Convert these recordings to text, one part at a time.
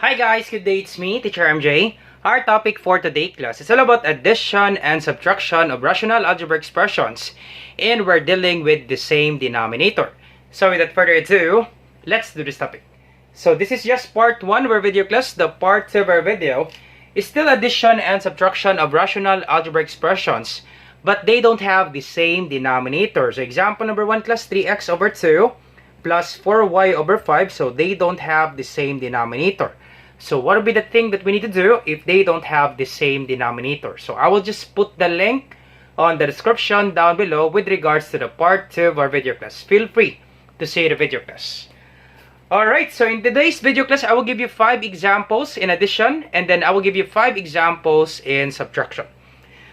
Hi guys, good day, it's me, Teacher MJ. Our topic for today class is all about addition and subtraction of rational algebra expressions, and we're dealing with the same denominator. So without further ado, let's do this topic. So this is just part 1 of our video class. The part 2 of our video is still addition and subtraction of rational algebra expressions, but they don't have the same denominator. So example number 1 class, 3x over 2 plus 4y over 5, so they don't have the same denominator. So what will be the thing that we need to do if they don't have the same denominator? So I will just put the link on the description down below with regards to the part 2 of our video class. Feel free to see the video class. Alright, so in today's video class, I will give you 5 examples in addition, and then I will give you 5 examples in subtraction.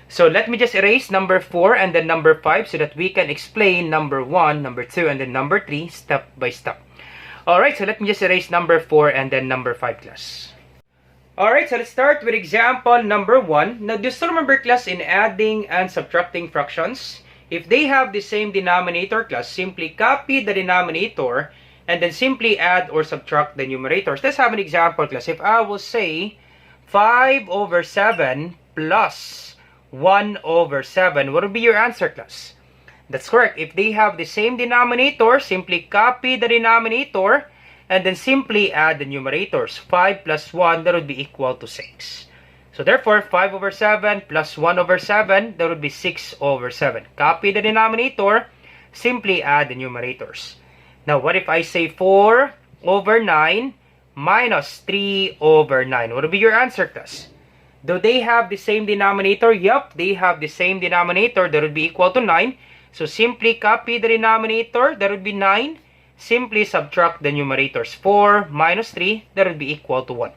So let me just erase number 4 and then number 5 so that we can explain number 1, number 2, and then number 3 step by step. Alright, so let me just erase number 4 and then number 5 class. Alright, so let's start with example number 1. Now, do you still remember class in adding and subtracting fractions? If they have the same denominator class, simply copy the denominator and then simply add or subtract the numerators. Let's have an example class. If I will say 5 over 7 plus 1 over 7, what will be your answer class? That's correct. If they have the same denominator, simply copy the denominator and then simply add the numerators. 5 plus 1, that would be equal to 6. So therefore, 5 over 7 plus 1 over 7, that would be 6 over 7. Copy the denominator, simply add the numerators. Now, what if I say 4 over 9 minus 3 over 9? What would be your answer, class? Do they have the same denominator? Yup, they have the same denominator. That would be equal to 9. So simply copy the denominator, that would be 9. Simply subtract the numerators. 4 minus 3, that would be equal to 1.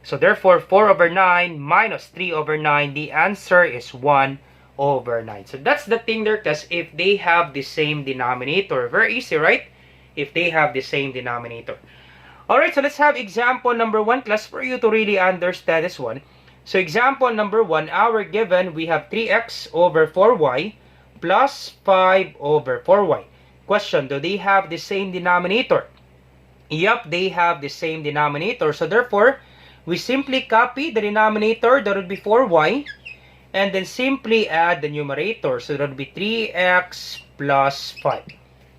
So therefore, 4 over 9 minus 3 over 9, the answer is 1 over 9. So that's the thing there, class, if they have the same denominator. Very easy, right? If they have the same denominator. Alright, so let's have example number 1, class, for you to really understand this one. So example number 1, our given, we have 3x over 4y plus 5 over 4y. Question, do they have the same denominator? Yup, they have the same denominator. So therefore, we simply copy the denominator, that would be 4y, and then simply add the numerator. So that would be 3x plus 5.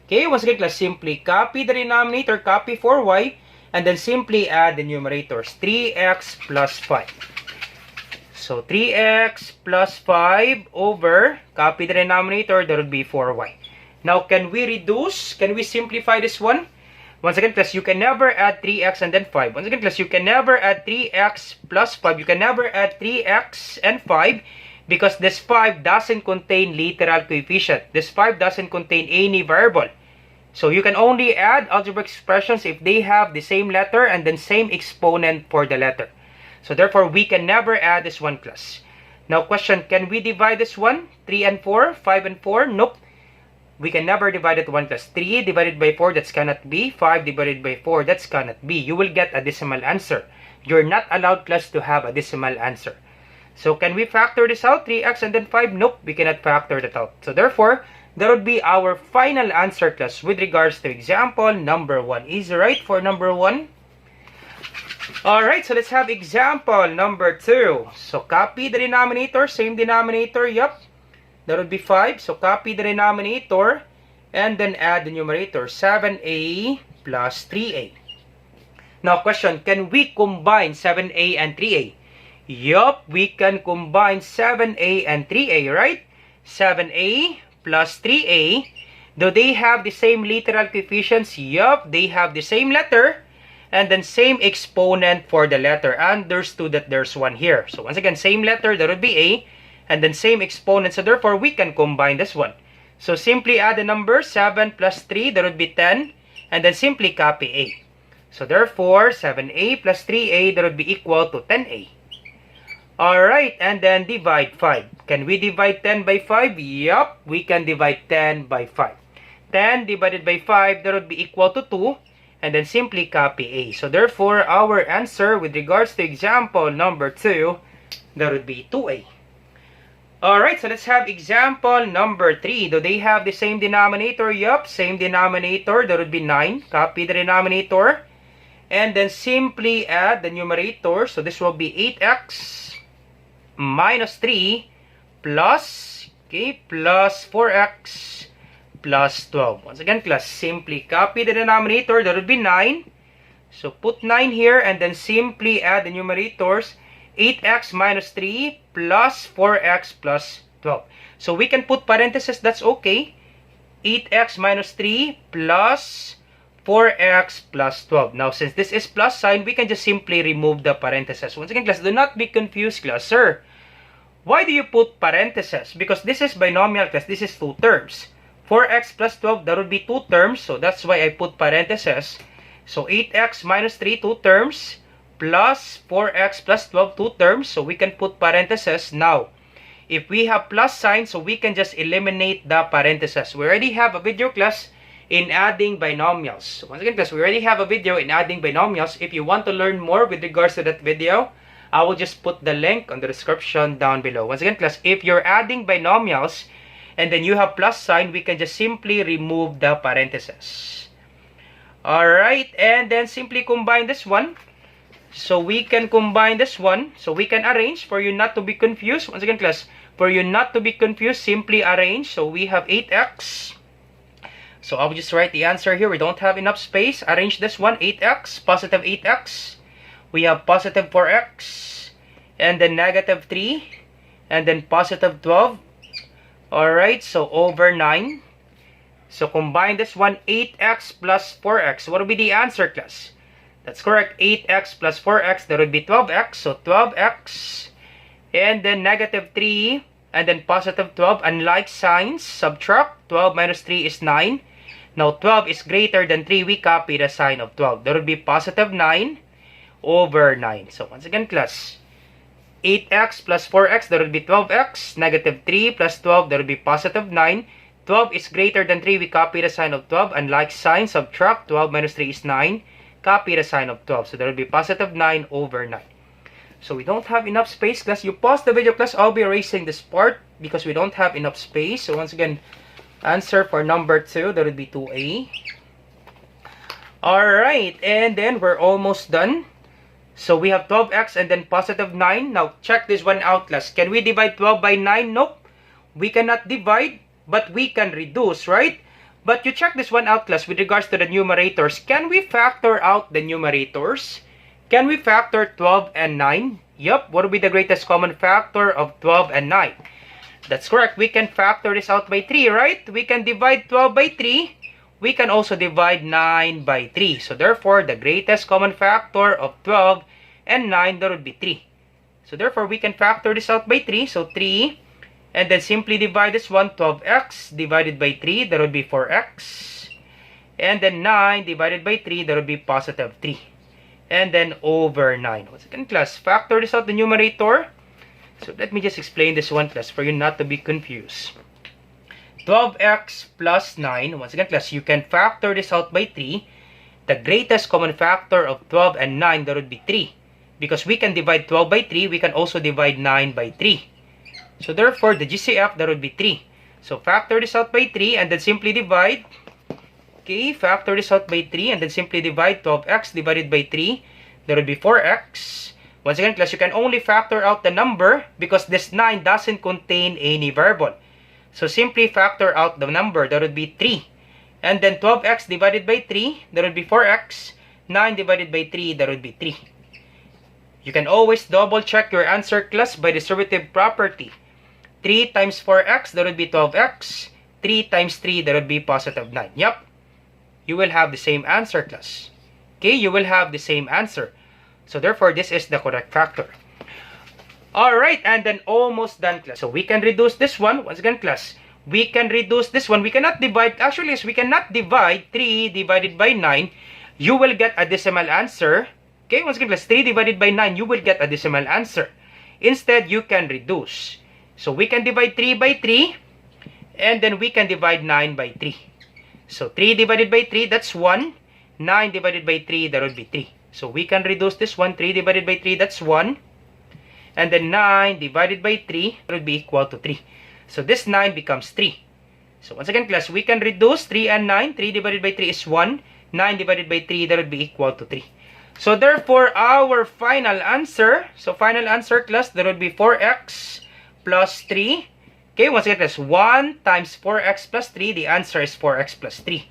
Okay, once again, class, simply copy the denominator, copy 4y, and then simply add the numerators. 3x plus 5. So 3x plus 5 over, copy the denominator, that would be 4y. Now, can we reduce? Can we simplify this one? Once again, class, you can never add 3x and then 5. Once again, class, you can never add 3x plus 5. You can never add 3x and 5 because this 5 doesn't contain literal coefficient. This 5 doesn't contain any variable. So you can only add algebraic expressions if they have the same letter and then same exponent for the letter. So therefore, we can never add this one, class. Now question, can we divide this one? 3 and 4, 5 and 4? Nope. We can never divide it 1 class. 3 divided by 4, that's cannot be. 5 divided by 4, that's cannot be. You will get a decimal answer. You're not allowed, class, to have a decimal answer. So can we factor this out? 3x and then 5? Nope, we cannot factor that out. So therefore, that would be our final answer, class, with regards to example number 1. Easy, right, for number 1? Alright, so let's have example number 2. So copy the denominator, same denominator, yup. That would be 5. So copy the denominator and then add the numerator. 7a plus 3a. Now question, can we combine 7a and 3a? Yup, we can combine 7a and 3a, right? 7a plus 3a. Do they have the same literal coefficients? Yup, they have the same letter. And then same exponent for the letter. Understood that there's one here. So once again, same letter, that would be a. And then same exponent. So therefore, we can combine this one. So simply add the number 7 plus 3, that would be 10. And then simply copy a. So therefore, 7a plus 3a, that would be equal to 10a. Alright, and then divide 5. Can we divide 10 by 5? Yup, we can divide 10 by 5. 10 divided by 5, that would be equal to 2. And then simply copy a. So therefore, our answer with regards to example number 2, that would be 2a. Alright, so let's have example number 3. Do they have the same denominator? Yup, same denominator. That would be 9. Copy the denominator. And then simply add the numerator. So this will be 8x minus 3 plus, okay, plus 4x plus 12. Once again, class, simply copy the denominator. That would be 9. So put 9 here and then simply add the numerators. 8x minus 3 plus 4x plus 12. So we can put parentheses, that's okay. 8x minus 3 plus 4x plus 12. Now, since this is plus sign, we can just simply remove the parentheses. Once again, class, do not be confused, class. Sir, why do you put parentheses? Because this is binomial, class. This is 2 terms. 4x plus 12, that would be 2 terms. So that's why I put parentheses. So 8x minus 3, 2 terms, plus 4x plus 12, 2 terms. So we can put parentheses. Now, if we have plus sign, so we can just eliminate the parentheses. We already have a video, class, in adding binomials. So once again, class, we already have a video in adding binomials. If you want to learn more with regards to that video, I will just put the link on the description down below. Once again, class, if you're adding binomials and then you have plus sign, we can just simply remove the parentheses. Alright, and then simply combine this one. So we can combine this one. So we can arrange for you not to be confused. Once again, class, for you not to be confused, simply arrange. So we have 8x. So I'll just write the answer here. We don't have enough space. Arrange this one. 8x, positive 8x. We have positive 4x. And then negative 3. And then positive 12. Alright, so over 9. So combine this one. 8x plus 4x. What will be the answer, class? That's correct. 8x plus 4x. That would be 12x. So 12x. And then negative 3. And then positive 12. Unlike signs, subtract. 12 minus 3 is 9. Now 12 is greater than 3. We copy the sign of 12. That would be positive 9 over 9. So once again, class, 8x plus 4x, that would be 12x. Negative 3 plus 12, that would be positive 9. 12 is greater than 3. We copy the sign of 12. Unlike sign, subtract. 12 minus 3 is 9. Copy the sign of 12. So that would be positive 9 over 9. So we don't have enough space, class. You pause the video, class. I'll be erasing this part because we don't have enough space. So once again, answer for number 2, that would be 2A. Alright, and then we're almost done. So we have 12x and then positive 9. Now check this one out, class. Can we divide 12 by 9? Nope. We cannot divide, but we can reduce, right? But you check this one out, class, with regards to the numerators. Can we factor out the numerators? Can we factor 12 and 9? Yup. What would be the greatest common factor of 12 and 9? That's correct. We can factor this out by 3, right? We can divide 12 by 3. We can also divide 9 by 3. So therefore, the greatest common factor of 12 and 9, that would be 3. So therefore, we can factor this out by 3. So 3. And then simply divide this one. 12x divided by 3. That would be 4x. And then 9 divided by 3. That would be positive 3. And then over 9. Once again, class, factor this out the numerator. So let me just explain this one, class, for you not to be confused. 12x plus 9. Once again, class, you can factor this out by 3. The greatest common factor of 12 and 9, that would be 3. Because we can divide 12 by 3, we can also divide 9 by 3. So therefore, the GCF, that would be 3. So factor this out by 3 and then simply divide. Okay, factor this out by 3 and then simply divide. 12x divided by 3, that would be 4x. Once again, class, you can only factor out the number because this 9 doesn't contain any variable. So simply factor out the number. That would be 3. And then 12x divided by 3, that would be 4x. 9 divided by 3, that would be 3. You can always double check your answer, class, by distributive property. 3 times 4x, that would be 12x. 3 times 3, that would be positive 9. Yup. You will have the same answer, class. Okay, you will have the same answer. So therefore, this is the correct factor. Alright, and then almost done, class. So we can reduce this one. Once again, class, we can reduce this one. We cannot divide, actually, yes, we cannot divide 3 divided by 9. You will get a decimal answer. Okay, once again, class, 3 divided by 9, you will get a decimal answer. Instead, you can reduce. So we can divide 3 by 3. And then we can divide 9 by 3. So 3 divided by 3, that's 1. 9 divided by 3, that would be 3. So we can reduce this one. 3 divided by 3, that's 1. And then 9 divided by 3 would be equal to 3. So this 9 becomes 3. So once again, class, we can reduce 3 and 9. 3 divided by 3 is 1. 9 divided by 3, that would be equal to 3. So therefore, our final answer, class, that would be 4x plus 3. Okay, once again, class, 1 times 4x plus 3, the answer is 4x plus 3.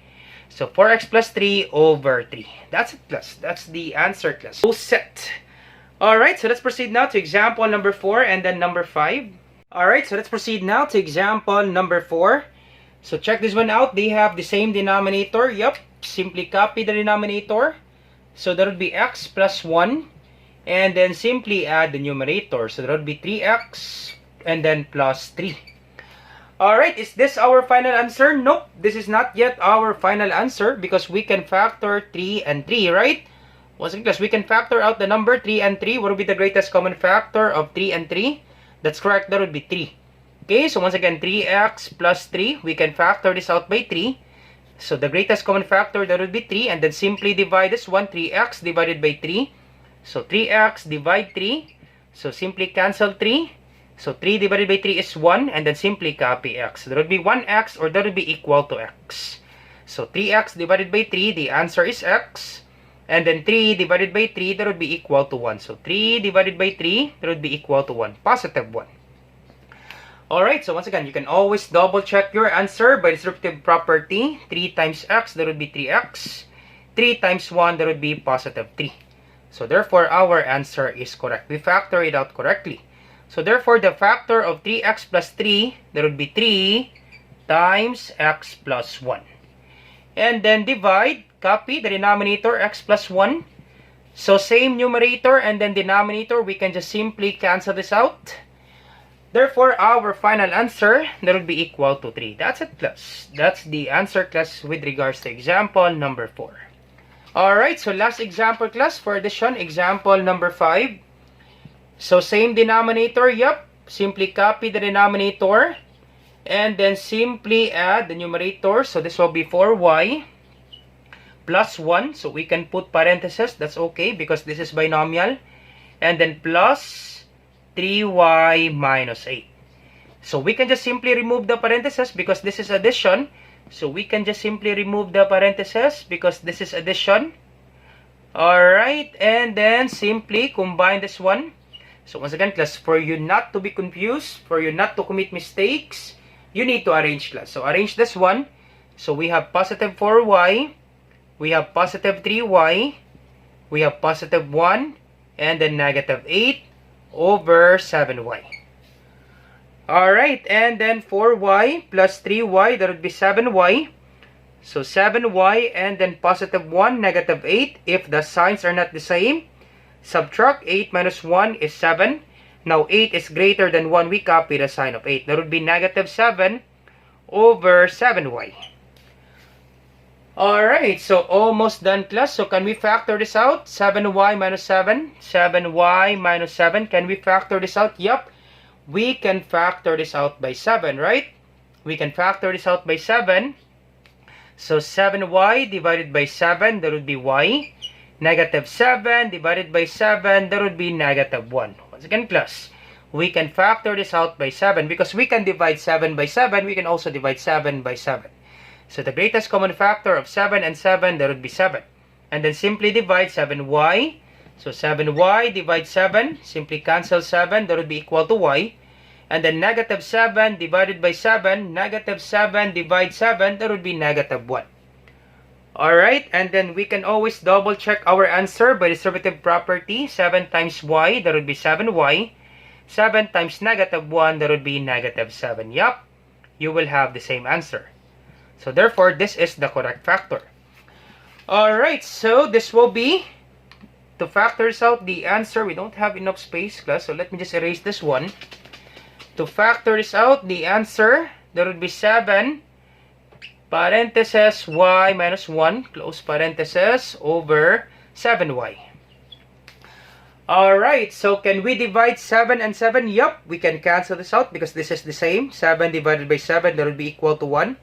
So 4x plus 3 over 3. That's it, class. That's the answer, class. So set. Alright, so let's proceed now to example number 4 and then number 5. Alright, so let's proceed now to example number 4. So check this one out. They have the same denominator. Yup, simply copy the denominator. So that would be x plus 1. And then simply add the numerator. So that would be 3x and then plus 3. Alright, is this our final answer? Nope, this is not yet our final answer because we can factor 3 and 3, right? Once again, class, we can factor out the number 3 and 3. What would be the greatest common factor of 3 and 3? That's correct, that would be 3. Okay, so once again, 3x plus 3. We can factor this out by 3. So the greatest common factor, that would be 3. And then simply divide this one, 3x divided by 3. So 3x divide 3. So simply cancel 3. So 3 divided by 3 is 1. And then simply copy x. So that would be 1x or that would be equal to x. So 3x divided by 3, the answer is x. And then 3 divided by 3, that would be equal to 1. So 3 divided by 3, that would be equal to 1. Positive 1. Alright, so once again, you can always double check your answer by distributive property. 3 times x, that would be 3x. 3 times 1, that would be positive 3. So therefore, our answer is correct. We factor it out correctly. So therefore, the factor of 3x plus 3, that would be 3 times x plus 1. And then divide, copy the denominator, x plus 1. So same numerator and then denominator, we can just simply cancel this out. Therefore, our final answer, that would be equal to 3. That's it, class. That's the answer, class, with regards to example number 4. Alright, so last example, class, for addition, example number 5. So same denominator, yep. Simply copy the denominator. And then simply add the numerator. So this will be 4y plus 1. So we can put parentheses. That's okay because this is binomial. And then plus 3y minus 8. So we can just simply remove the parentheses because this is addition. So we can just simply remove the parentheses because this is addition. Alright, and then simply combine this one. So once again, class, for you not to be confused, for you not to commit mistakes, you need to arrange, class. So arrange this one. So we have positive 4y, we have positive 3y, we have positive 1, and then negative 8 over 7y. Alright, and then 4y plus 3y, that would be 7y. So 7y and then positive 1, negative 8. If the signs are not the same, subtract 8 minus 1 is 7. Now 8 is greater than 1, we copy the sign of 8. That would be negative 7 over 7y. Alright, so almost done, class. So can we factor this out? 7y minus 7. 7y minus 7. Can we factor this out? Yup. We can factor this out by 7, right? We can factor this out by 7. So 7y divided by 7, that would be y. Negative 7 divided by 7, that would be negative 1. Once again, class, we can factor this out by 7 because we can divide 7 by 7. We can also divide 7 by 7. So the greatest common factor of 7 and 7, that would be 7. And then simply divide 7y. So 7y divide 7, simply cancel 7, that would be equal to y. And then negative 7 divided by 7, negative 7 divide 7, that would be negative 1. Alright, and then we can always double check our answer by distributive property. 7 times y, that would be 7y. 7 times negative 1, that would be negative 7. Yup, you will have the same answer. So therefore, this is the correct factor. Alright, so this will be, to factors out the answer, we don't have enough space, class, so let me just erase this one. To factor this out, the answer, that would be 7 parentheses y minus 1, close parentheses, over 7y. Alright, so can we divide 7 and 7? Yup, we can cancel this out because this is the same. 7 divided by 7, that would be equal to 1.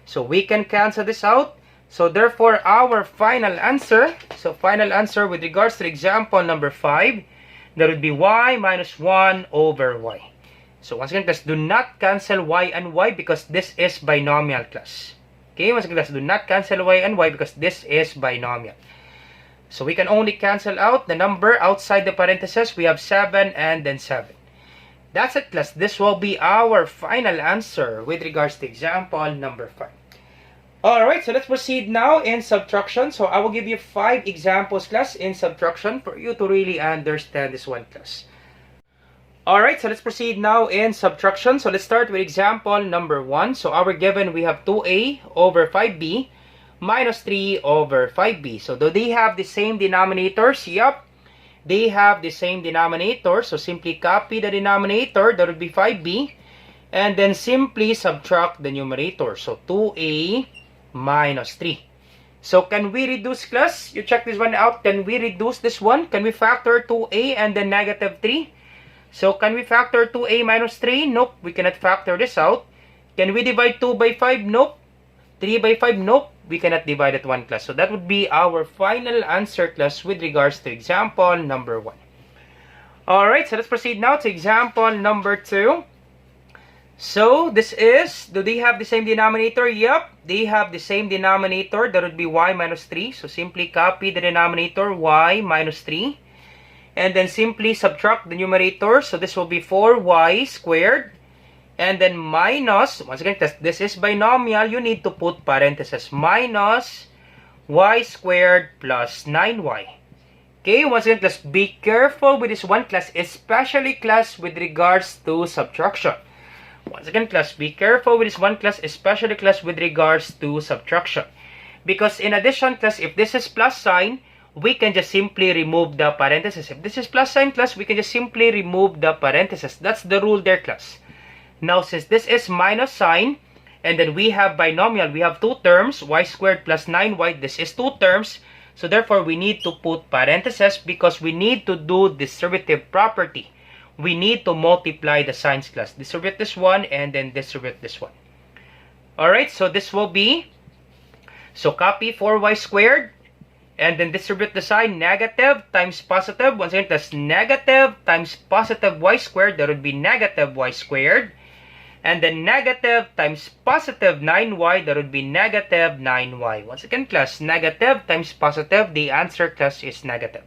So we can cancel this out. So therefore, our final answer, so final answer with regards to example number 5, that would be y minus 1 over y. So once again, class, do not cancel y and y because this is binomial, class. Okay, once again, class, do not cancel y and y because this is binomial. So we can only cancel out the number outside the parentheses. We have 7 and then 7. That's it, class. This will be our final answer with regards to example number 5. Alright, so let's proceed now in subtraction. So I will give you 5 examples, class, in subtraction for you to really understand this one, class. Alright, so let's proceed now in subtraction. So let's start with example number 1. So our given, we have 2a over 5b minus 3 over 5b. So do they have the same denominators? Yup, they have the same denominator. So simply copy the denominator, that would be 5b, and then simply subtract the numerator. So 2a minus 3. So can we reduce, class? You check this one out. Can we reduce this one? Can we factor 2a and then negative 3? So can we factor 2a minus 3? Nope, we cannot factor this out. Can we divide 2 by 5? Nope. 3 by 5? Nope, we cannot divide that one, class. So that would be our final answer, class, with regards to example number 1. Alright, so let's proceed now to example number 2. So this is, do they have the same denominator? Yep, they have the same denominator. That would be y minus 3. So simply copy the denominator, y minus 3. And then simply subtract the numerator. So this will be 4y squared. And then minus, once again, this is binomial, you need to put parentheses, minus y squared plus 9y. Okay, once again, class, be careful with this one, class, especially, class, with regards to subtraction. Once again, class, be careful with this one, class, especially, class, with regards to subtraction. Because in addition, class, if this is plus sign, we can just simply remove the parentheses. If this is plus sign, class, we can just simply remove the parentheses. That's the rule there, class. Now, since this is minus sign, and then we have binomial, we have 2 terms, y squared plus 9y, this is 2 terms, so therefore we need to put parentheses because we need to do distributive property. We need to multiply the signs, class. Distribute this one and then distribute this one. Alright, so this will be, so copy 4y squared, and then distribute the sign, negative times positive. Once again, that's negative times positive y squared, that would be negative y squared. And then negative times positive 9y, that would be negative 9y. Once again, class, negative times positive, the answer, class, is negative.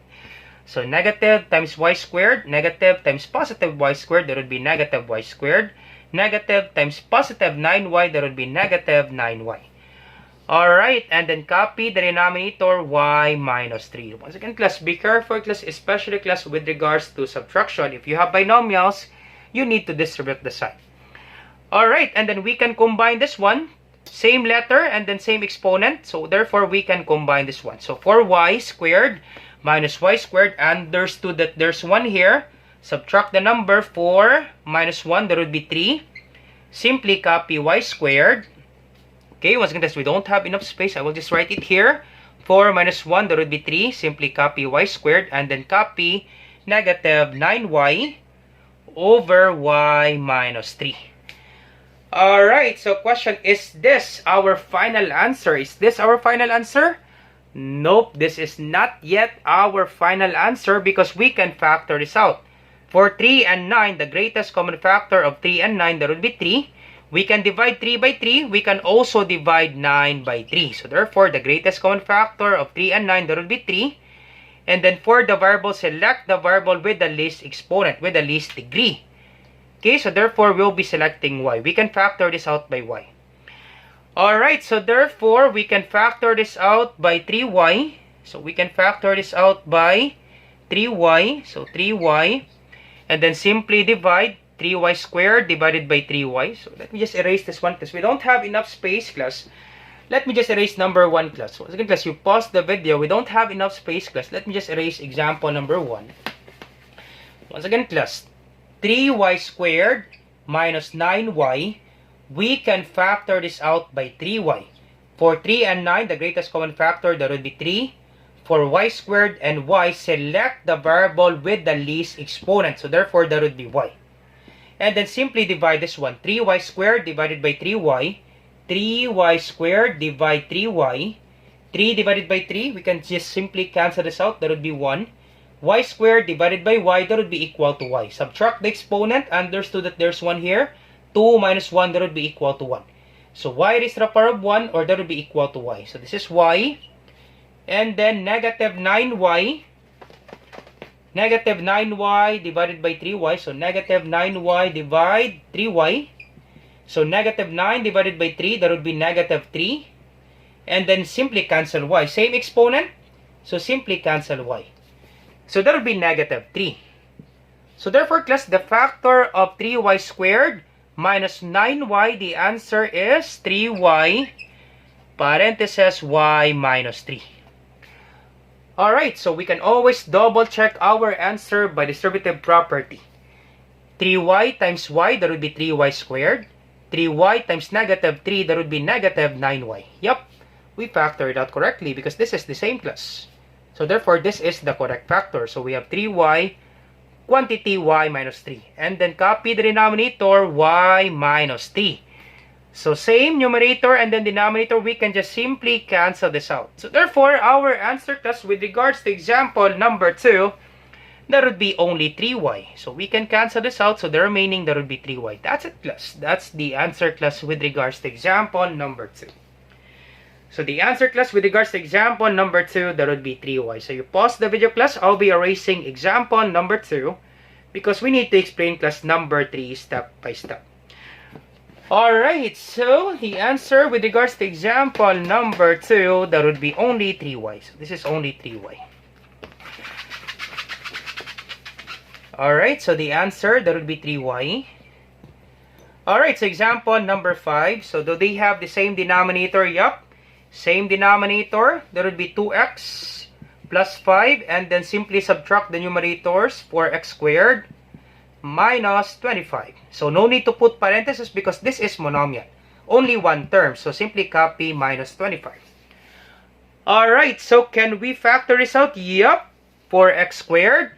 So negative times y squared, negative times positive y squared, that would be negative y squared. Negative times positive 9y, that would be negative 9y. Alright, and then copy the denominator, y minus 3. Once again, class, be careful, class, especially, class, with regards to subtraction. If you have binomials, you need to distribute the sign. Alright, and then we can combine this one. Same letter and then same exponent. So therefore, we can combine this one. So 4y squared minus y squared. Understood that there's 1 here. Subtract the number 4 minus 1. That would be 3. Simply copy y squared. Okay, once again, we don't have enough space. I will just write it here. 4 minus 1, that would be 3. Simply copy y squared and then copy negative 9y over y minus 3. Alright, so question, is this our final answer? Is this our final answer? Nope, this is not yet our final answer because we can factor this out. For 3 and 9, the greatest common factor of 3 and 9, that would be 3. We can divide 3 by 3. We can also divide 9 by 3. So therefore, the greatest common factor of 3 and 9, that would be 3. And then for the variable, select the variable with the least exponent, with the least degree. Okay, so therefore, we'll be selecting y. We can factor this out by y. Alright, so therefore, we can factor this out by 3y. So we can factor this out by 3y. So 3y. And then simply divide 3y squared divided by 3y. So let me just erase this one because we don't have enough space, class. Let me just erase number 1, class. So again, class, you pause the video. We don't have enough space, class. Let me just erase example number 1. Once again, class, 3y squared minus 9y. We can factor this out by 3y. For 3 and 9, the greatest common factor, that would be 3. For y squared and y, select the variable with the least exponent. So therefore, that would be y. And then simply divide this one. 3y squared divided by 3y. 3y squared divide 3y. 3 divided by 3, we can just simply cancel this out. That would be 1. Y squared divided by y, that would be equal to y. Subtract the exponent. Understood that there's 1 here. 2 minus 1, that would be equal to 1. So y raised to the power of 1, or that would be equal to y. So this is y. And then negative 9y. Negative 9y divided by 3y. So negative 9y divide 3y. So negative 9 divided by 3, that would be negative 3. And then simply cancel y. Same exponent. So simply cancel y. So that would be negative 3. So therefore, class, the factor of 3y squared minus 9y, the answer is 3y parenthesis y minus 3. Alright, so we can always double check our answer by distributive property. 3y times y, that would be 3y squared. 3y times negative 3, that would be negative 9y. Yup, we factored it out correctly because this is the same class. So therefore, this is the correct factor. So we have 3y, quantity y minus 3. And then copy the denominator, y minus 3. So same numerator and then denominator, we can just simply cancel this out. So therefore, our answer, class, with regards to example number 2, that would be only 3y. So we can cancel this out. So the remaining, that would be 3y. That's it, class. That's the answer, class, with regards to example number 2. So the answer, class, with regards to example number 2, that would be 3y. So you pause the video, class. I'll be erasing example number 2 because we need to explain class number 3 step by step. Alright, so the answer with regards to example number 2, that would be only 3y. So this is only 3y. Alright, so the answer, that would be 3y. Alright, so example number 5. So do they have the same denominator? Yup. Same denominator. That would be 2x plus 5. And then simply subtract the numerators, 4x squared minus 25. So no need to put parentheses because this is monomial. Only one term. So simply copy minus 25. Alright, so can we factor this out? Yup. 4x squared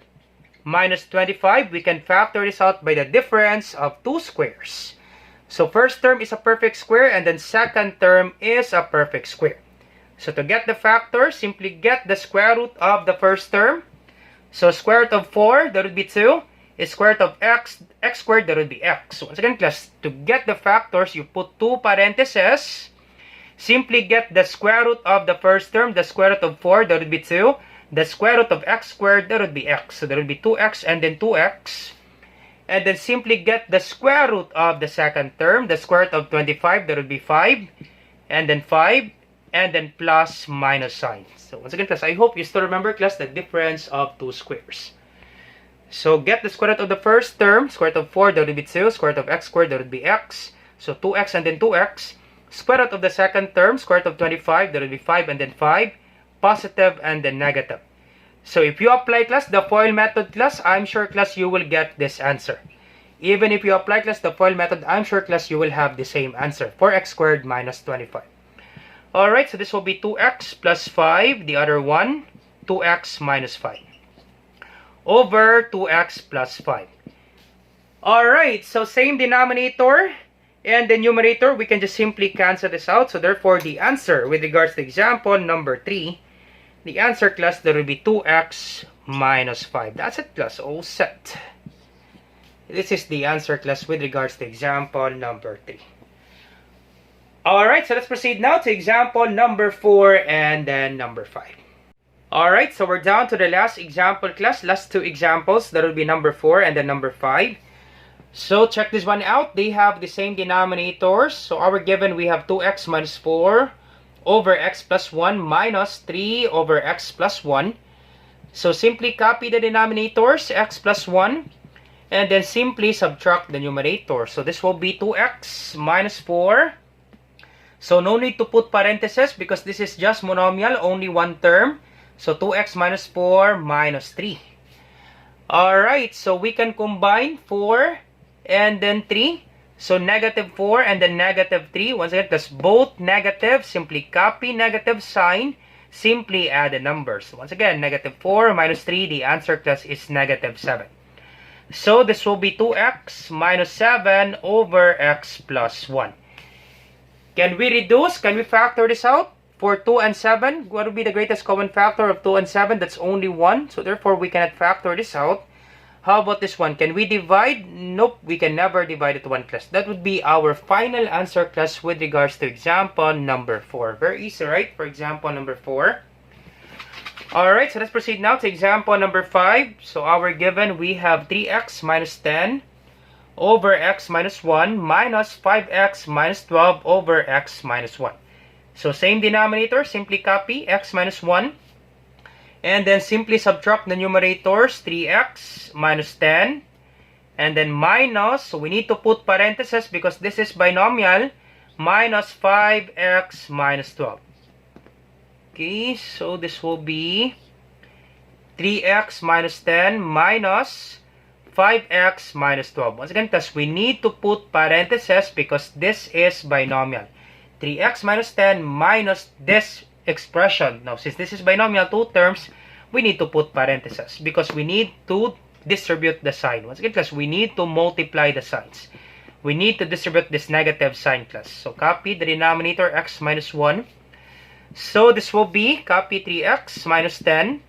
minus 25. We can factor this out by the difference of two squares. So first term is a perfect square and then second term is a perfect square. So to get the factor, simply get the square root of the first term. So square root of 4, that would be 2. Is square root of x squared, that would be x. So once again, class, to get the factors, you put two parentheses. Simply get the square root of the first term, the square root of 4, that would be 2. The square root of x squared, that would be x. So that would be 2x and then 2x. And then simply get the square root of the second term, the square root of 25, that would be 5. And then 5. And then plus minus sign. So once again, class, I hope you still remember, class, the difference of two squares. So get the square root of the first term, square root of 4, that would be 2. Square root of x squared, that would be x. So 2x and then 2x. Square root of the second term, square root of 25, that would be 5 and then 5. Positive and then negative. So if you apply, class, the FOIL method, class, I'm sure, class, you will get this answer. Even if you apply, class, the FOIL method, I'm sure, class, you will have the same answer. 4x squared minus 25. Alright, so this will be 2x plus 5. The other one, 2x minus 5. Over 2x plus 5. Alright, so same denominator. And the numerator, we can just simply cancel this out. So therefore, the answer with regards to example number 3, the answer, class, there will be 2x minus 5. That's it, class. All set. This is the answer, class, with regards to example number 3. Alright, so let's proceed now to example number 4 and then number 5. Alright, so we're down to the last example, class. Last two examples. That will be number 4 and then number 5. So check this one out. They have the same denominators. So our given, we have 2x minus 4 over x plus 1 minus 3 over x plus 1. So simply copy the denominators, x plus 1. And then simply subtract the numerator. So this will be 2x minus 4. So no need to put parentheses because this is just monomial, only one term. So 2x minus 4 minus 3. Alright, so we can combine 4 and then 3. So negative 4 and then negative 3. Once again, that's both negative. Simply copy negative sign. Simply add the numbers. Once again, negative 4 minus 3. The answer, class, is negative 7. So this will be 2x minus 7 over x plus 1. Can we reduce? Can we factor this out? For 2 and 7, what would be the greatest common factor of 2 and 7? That's only 1. So therefore, we cannot factor this out. How about this one? Can we divide? Nope, we can never divide it to 1, class. That would be our final answer, class, with regards to example number 4. Very easy, right? For example number 4. Alright, so let's proceed now to example number 5. So our given, we have 3x minus 10 over x minus 1 minus 5x minus 12 over x minus 1. So same denominator, simply copy x minus 1. And then simply subtract the numerators, 3x minus 10. And then minus, so we need to put parentheses because this is binomial, minus 5x minus 12. Okay, so this will be 3x minus 10 minus 5x minus 12. Once again, thus we need to put parentheses because this is binomial. 3x minus 10 minus this expression. Now, since this is binomial, two terms, we need to put parentheses because we need to distribute the sign. Once again, class, we need to multiply the signs. We need to distribute this negative sign, class. So, copy the denominator x minus 1. So, this will be, copy 3x minus 10.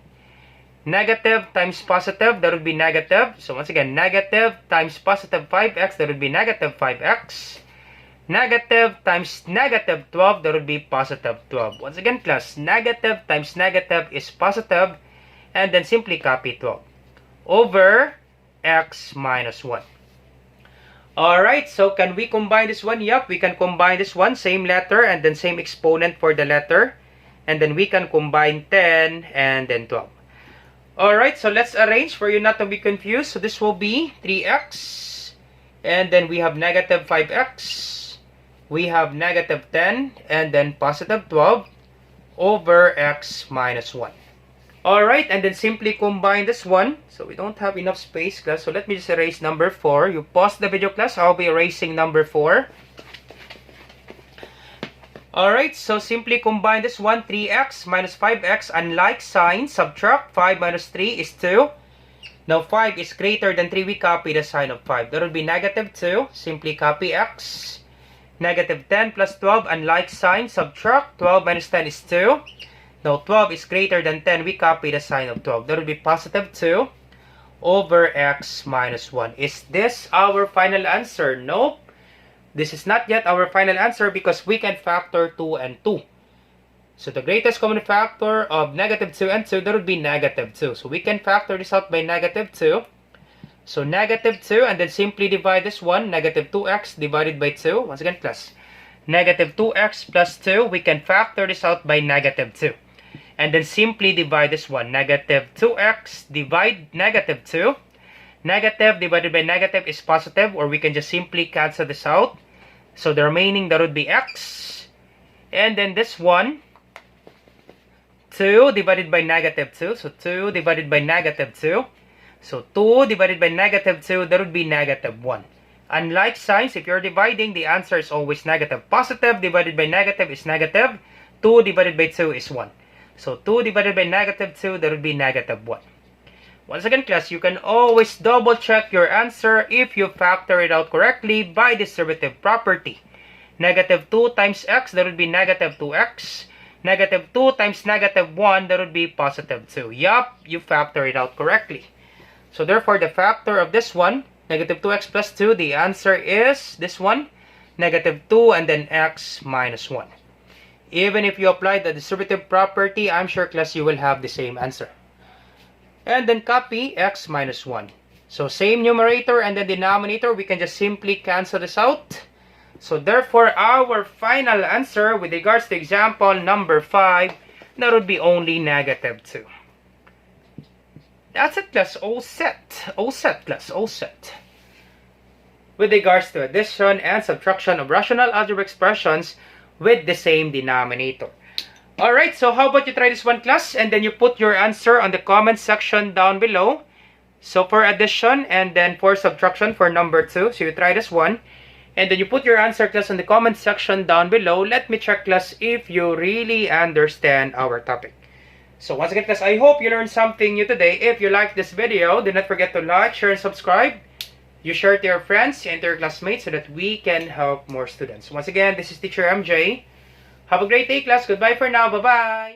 Negative times positive, that would be negative. So, once again, negative times positive 5x, that would be negative 5x. Negative times negative 12, that would be positive 12. Once again, class, negative times negative is positive. And then simply copy 12 over x minus 1. Alright, so can we combine this one? Yup, we can combine this one. Same letter and then same exponent for the letter. And then we can combine 10 and then 12. Alright, so let's arrange for you not to be confused. So this will be 3x. And then we have negative 5x. We have negative 10 and then positive 12 over x minus 1. Alright, and then simply combine this one. So we don't have enough space, class. So let me just erase number 4. You pause the video, class. I'll be erasing number 4. Alright, so simply combine this one. 3x minus 5x. Unlike sign, subtract 5 minus 3 is 2. Now 5 is greater than 3. We copy the sign of 5. That would be negative 2. Simply copy x. Negative 10 plus 12. Unlike sign, subtract 12 minus 10 is 2. Now, 12 is greater than 10. We copy the sign of 12. That will be positive 2 over x minus 1. Is this our final answer? Nope. This is not yet our final answer because we can factor 2 and 2. So, the greatest common factor of negative 2 and 2, that would be negative 2. So, we can factor this out by negative 2. So, negative 2 and then simply divide this one. Negative 2x divided by 2. Once again, plus negative 2x plus 2. We can factor this out by negative 2. And then simply divide this one. Negative 2x divide negative 2. Negative divided by negative is positive, or we can just simply cancel this out. So the remaining, that would be x. And then this one, 2 divided by negative 2. So 2 divided by negative 2. So 2 divided by negative 2, that would be negative 1. Unlike signs, if you're dividing, the answer is always negative. Positive divided by negative is negative. 2 divided by 2 is 1. So 2 divided by negative 2, that would be negative 1. Once again, class, you can always double check your answer if you factor it out correctly by distributive property. Negative 2 times x, that would be negative 2x. Negative 2 times negative 1, that would be positive 2. Yup, you factor it out correctly. So therefore, the factor of this one, negative 2x plus 2, the answer is this one, negative 2 and then x minus 1. Even if you apply the distributive property, I'm sure, class, you will have the same answer. And then copy x minus 1. So same numerator and the denominator, we can just simply cancel this out. So therefore, our final answer with regards to example number 5, that would be only negative 2. That's it, class. All set. All set, class. All set. With regards to addition and subtraction of rational algebra expressions with the same denominator. Alright, so how about you try this one, class, and then you put your answer on the comment section down below. So for addition and then for subtraction for number 2, so you try this one, and then you put your answer, class, on the comment section down below. Let me check, class, if you really understand our topic. So once again, class, I hope you learned something new today. If you like this video, do not forget to like, share, and subscribe. You share it to your friends and to your classmates so that we can help more students. Once again, this is Teacher MJ. Have a great day, class. Goodbye for now. Bye-bye.